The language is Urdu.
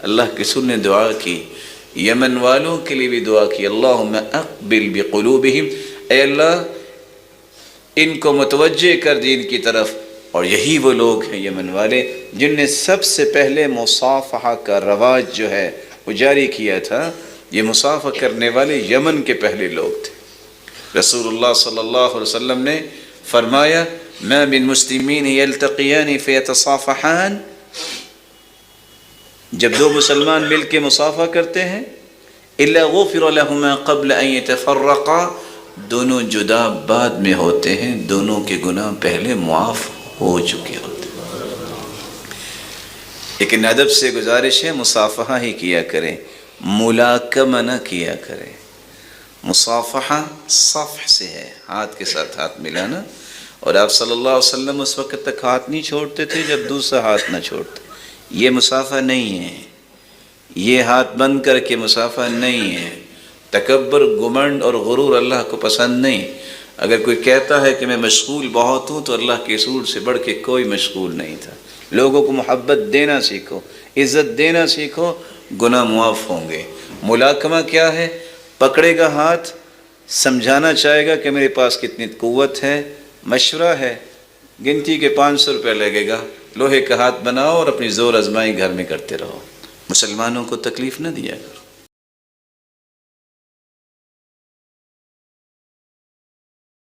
اللہ کے رسول نے دعا کی، یمن والوں کے لیے بھی دعا کی، اللہم اقبل بقلوبہم، اے اللہ ان کو متوجہ کر دین کی طرف۔ اور یہی وہ لوگ ہیں یمن والے جن نے سب سے پہلے مصافحہ کا رواج جو ہے وہ جاری کیا تھا۔ یہ مصافحہ کرنے والے یمن کے پہلے لوگ تھے۔ رسول اللہ صلی اللہ علیہ وسلم نے فرمایا ما من مسلمین یلتقیان فیتصافحان، جب دو مسلمان مل کے مصافحہ کرتے ہیں، الا غفر لہما قبل ان یتفرقا، دونوں جدا بعد میں ہوتے ہیں، دونوں کے گناہ پہلے معاف ہو چکے ہوتے ہیں۔ لیکن ادب سے گزارش ہے مصافحہ ہی کیا کریں، ملاکمہ نہ کیا کریں۔ مصافحہ صفح سے ہے، ہاتھ کے ساتھ ہاتھ ملانا، اور آپ صلی اللہ علیہ وسلم اس وقت تک ہاتھ نہیں چھوڑتے تھے جب دوسرا ہاتھ نہ چھوڑتے۔ یہ مصافحہ نہیں ہے، یہ ہاتھ بند کر کے مصافحہ نہیں ہے۔ تکبر، گمنڈ اور غرور اللہ کو پسند نہیں۔ اگر کوئی کہتا ہے کہ میں مشغول بہت ہوں تو اللہ کے رسول سے بڑھ کے کوئی مشغول نہیں تھا۔ لوگوں کو محبت دینا سیکھو، عزت دینا سیکھو، گناہ معاف ہوں گے۔ ملاکمہ کیا ہے؟ پکڑے گا ہاتھ، سمجھانا چاہے گا کہ میرے پاس کتنی قوت ہے، مشورہ ہے، گنتی کے 500 روپے لگے گا، لوہے کا ہاتھ بناؤ اور اپنی زور آزمائی گھر میں کرتے رہو۔ مسلمانوں کو تکلیف نہ دیا کرو۔